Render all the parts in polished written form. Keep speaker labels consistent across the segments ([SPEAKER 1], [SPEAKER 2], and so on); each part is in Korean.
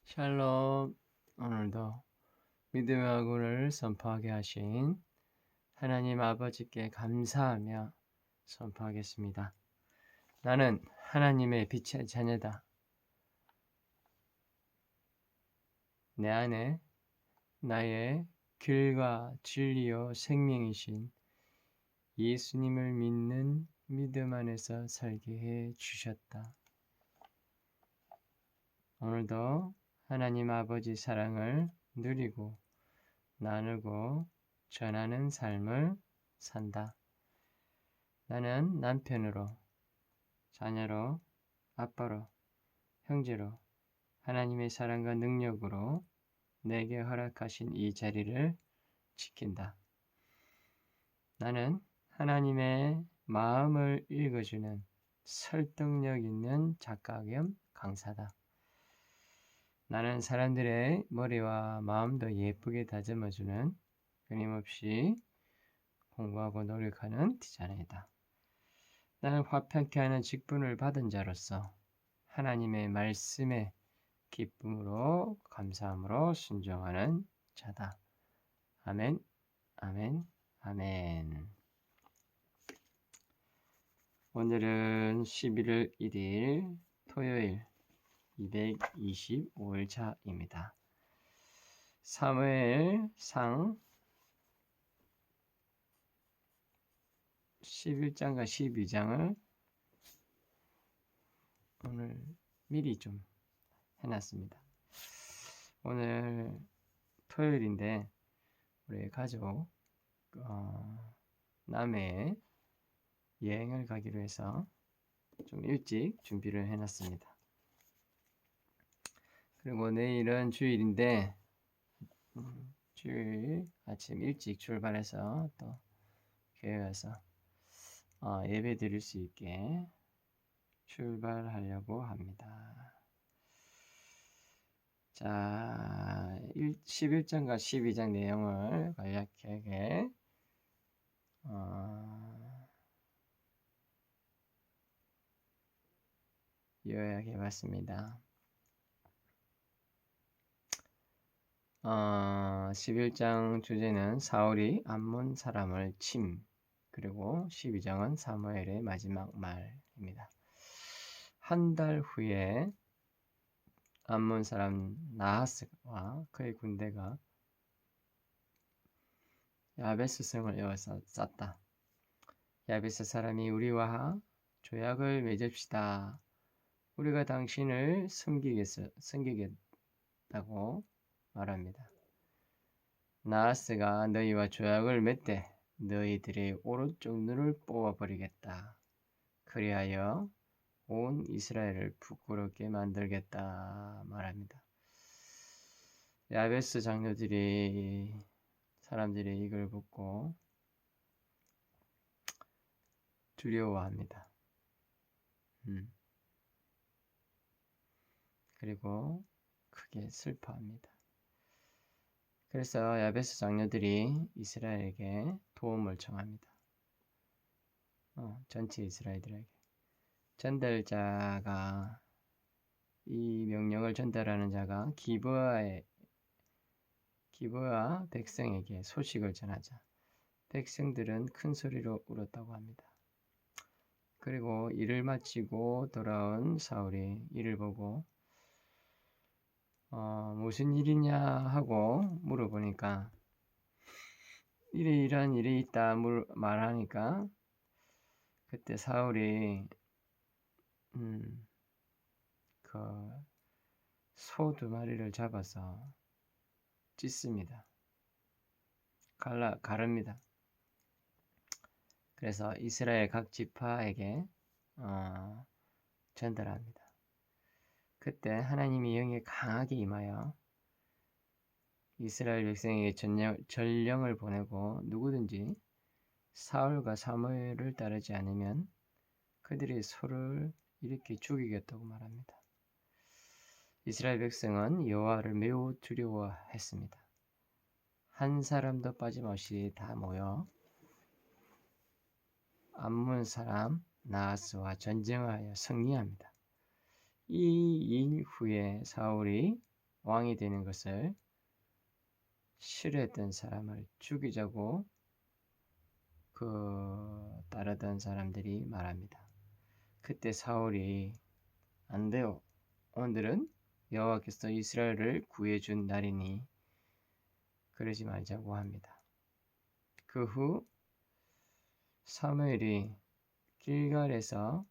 [SPEAKER 1] 샬롬. 오늘도 믿음의 아군을 선포하게 하신 하나님 아버지께 감사하며 선포하겠습니다. 나는 하나님의 빛의 자녀다. 내 안에 나의 길과 진리요 생명이신 예수님을 믿는 믿음 안에서 살게 해 주셨다. 오늘도 하나님 아버지 사랑을 누리고 나누고 전하는 삶을 산다. 나는 남편으로, 자녀로, 아빠로, 형제로 하나님의 사랑과 능력으로 내게 허락하신 이 자리를 지킨다. 나는 하나님의 마음을 읽어주는 설득력 있는 작가 겸 강사다. 나는 사람들의 머리와 마음도 예쁘게 다듬어주는 끊임없이 공부하고 노력하는 디자이너이다. 나는 화평케 하는 직분을 받은 자로서 하나님의 말씀에 기쁨으로 감사함으로 순종하는 자다. 아멘, 아멘, 아멘. 오늘은 11월 1일 토요일 225일차입니다. 사무엘상 11장과 12장을 오늘 미리 좀 해놨습니다. 오늘 토요일인데 우리 가족 남해에 여행을 가기로 해서 좀 일찍 준비를 해놨습니다. 그리고 내일은 주일인데 주일 아침 일찍 출발해서 또 교회 가서 예배 드릴 수 있게 출발하려고 합니다. 자, 11장과 12장 내용을 간략하게 요약해봤습니다. 11장 주제는 사울이 암몬 사람을 침, 그리고 12장은 사무엘의 마지막 말입니다. 한 달 후에 암몬 사람 나하스와 그의 군대가 야베스 성을 에워쌌다. 야베스 사람이 우리와 조약을 맺읍시다. 우리가 당신을 섬기겠다고 말합니다. 나하스가 너희와 조약을 맺되 너희들의 오른쪽 눈을 뽑아버리겠다. 그리하여 온 이스라엘을 부끄럽게 만들겠다 말합니다. 야베스 사람들이 이걸 듣고 두려워합니다. 그리고 크게 슬퍼합니다. 그래서 야베스 장로들이 이스라엘에게 도움을 청합니다. 전체 이스라엘들에게. 전달자가, 이 명령을 전달하는 자가 기브아 백성에게 소식을 전하자 백성들은 큰 소리로 울었다고 합니다. 그리고 일을 마치고 돌아온 사울이 이를 보고 무슨 일이냐 하고 물어보니까 이런 일이 있다 말하니까 그때 사울이 그 소 2마리를 잡아서 찢습니다. 가릅니다. 그래서 이스라엘 각 지파에게 전달합니다. 그때 하나님이 영에 강하게 임하여 이스라엘 백성에게 전령을 보내고 누구든지 사울과 사무엘을 따르지 않으면 그들이 소를 이렇게 죽이겠다고 말합니다. 이스라엘 백성은 여호와를 매우 두려워했습니다. 한 사람도 빠짐없이 다 모여 암몬 사람 나하스와 전쟁을 하여 승리합니다. 이 일 후에 사울이 왕이 되는 것을 싫어했던 사람을 죽이자고 따르던 사람들이 말합니다. 그때 사울이 안 돼요. 오늘은 여호와께서 이스라엘을 구해준 날이니 그러지 말자고 합니다. 그 후 사무엘이 길갈에서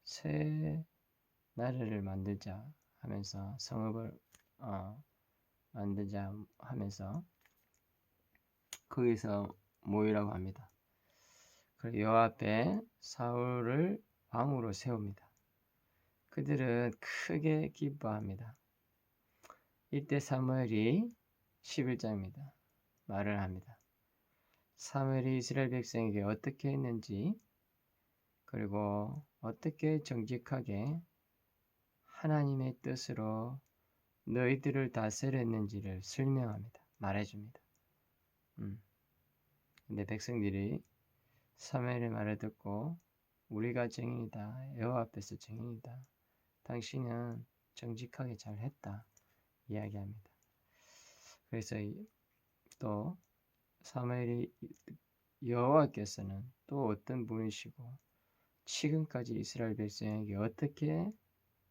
[SPEAKER 1] 새 나라를 만들자 하면서 성읍을 만들자 하면서 거기서 모이라고 합니다. 그리고 여호와 앞에 사울을 왕으로 세웁니다. 그들은 크게 기뻐합니다. 이때 사무엘이 11장입니다. 말을 합니다. 사무엘이 이스라엘 백성에게 어떻게 했는지 그리고 어떻게 정직하게 하나님의 뜻으로 너희들을 다스렸는지를 설명합니다. 말해줍니다. 근데 백성들이 사무엘의 말을 듣고 우리가 증인이다. 여호와 앞에서 증인이다. 당신은 정직하게 잘했다. 이야기합니다. 그래서 또 사무엘이 여호와께서는 또 어떤 분이시고 지금까지 이스라엘 백성에게 어떻게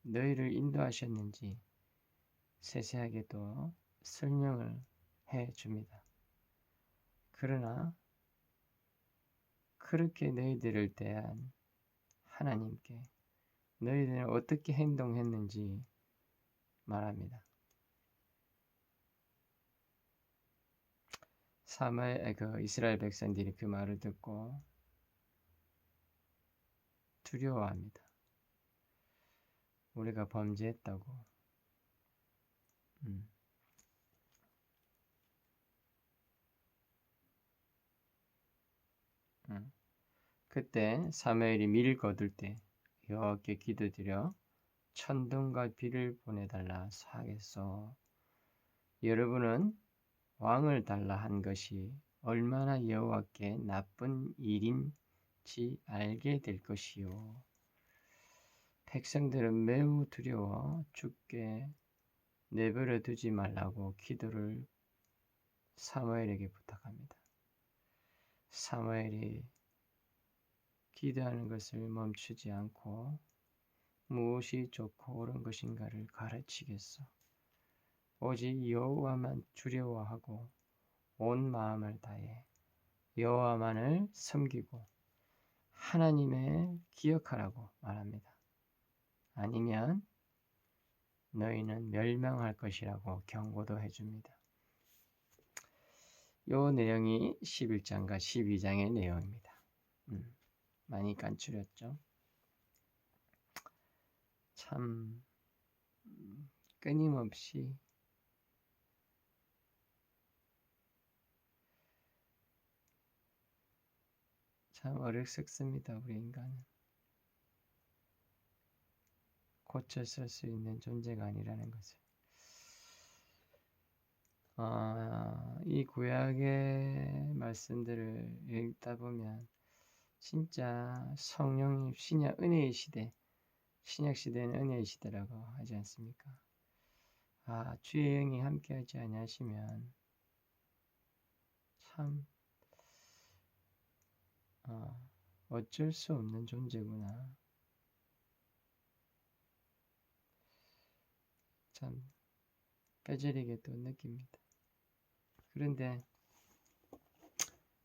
[SPEAKER 1] 너희를 인도하셨는지 세세하게 또 설명을 해 줍니다. 그러나 그렇게 너희들을 대한 하나님께 너희들은 어떻게 행동했는지 말합니다. 이스라엘 백성들이 그 말을 듣고 두려워합니다. 우리가 범죄했다고. 그때 사무엘이 밀을 거둘 때 여호와께 기도드려 천둥과 비를 보내달라 하겠소. 여러분은 왕을 달라 한 것이 얼마나 여호와께 나쁜 일인지 알게 될 것이요. 백성들은 매우 두려워 죽게 내버려 두지 말라고 기도를 사무엘에게 부탁합니다. 사무엘이 기도하는 것을 멈추지 않고 무엇이 좋고 옳은 것인가를 가르치겠소. 오직 여호와만 두려워하고 온 마음을 다해 여호와만을 섬기고 하나님의 기억하라고 말합니다. 아니면 너희는 멸망할 것이라고 경고도 해줍니다. 이 내용이 11장과 12장의 내용입니다. 많이 간추렸죠? 참 끊임없이 참 어렵습니다. 우리 인간은 고쳐 쓸 수 있는 존재가 아니라는 것을. 이 구약의 말씀들을 읽다 보면 진짜 성령님 은혜의 시대, 신약 시대는 은혜의 시대라고 하지 않습니까? 주의 영이 함께하지 아니하시면 참 어쩔 수 없는 존재구나. 참 뼈저리게 또 느낍니다. 그런데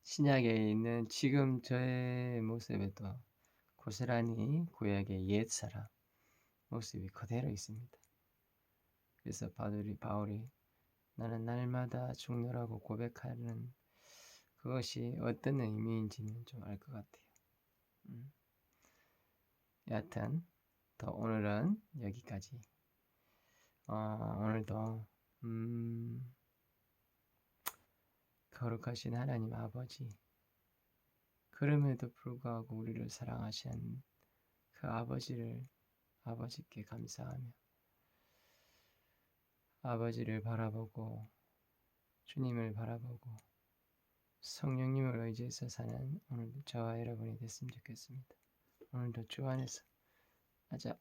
[SPEAKER 1] 신약에 있는 지금 저의 모습에도 고스란히 구약의 옛사람 모습이 그대로 있습니다. 그래서 바울이 나는 날마다 죽노라고 고백하는 그것이 어떤 의미인지는 좀 알 것 같아요. 여하튼 또 오늘은 여기까지. 오늘도 거룩하신 하나님 아버지, 그럼에도 불구하고 우리를 사랑하신 그 아버지께 감사하며 아버지를 바라보고 주님을 바라보고 성령님을 의지해서 사는 오늘도 저와 여러분이 됐으면 좋겠습니다. 오늘도 주 안에서 하자.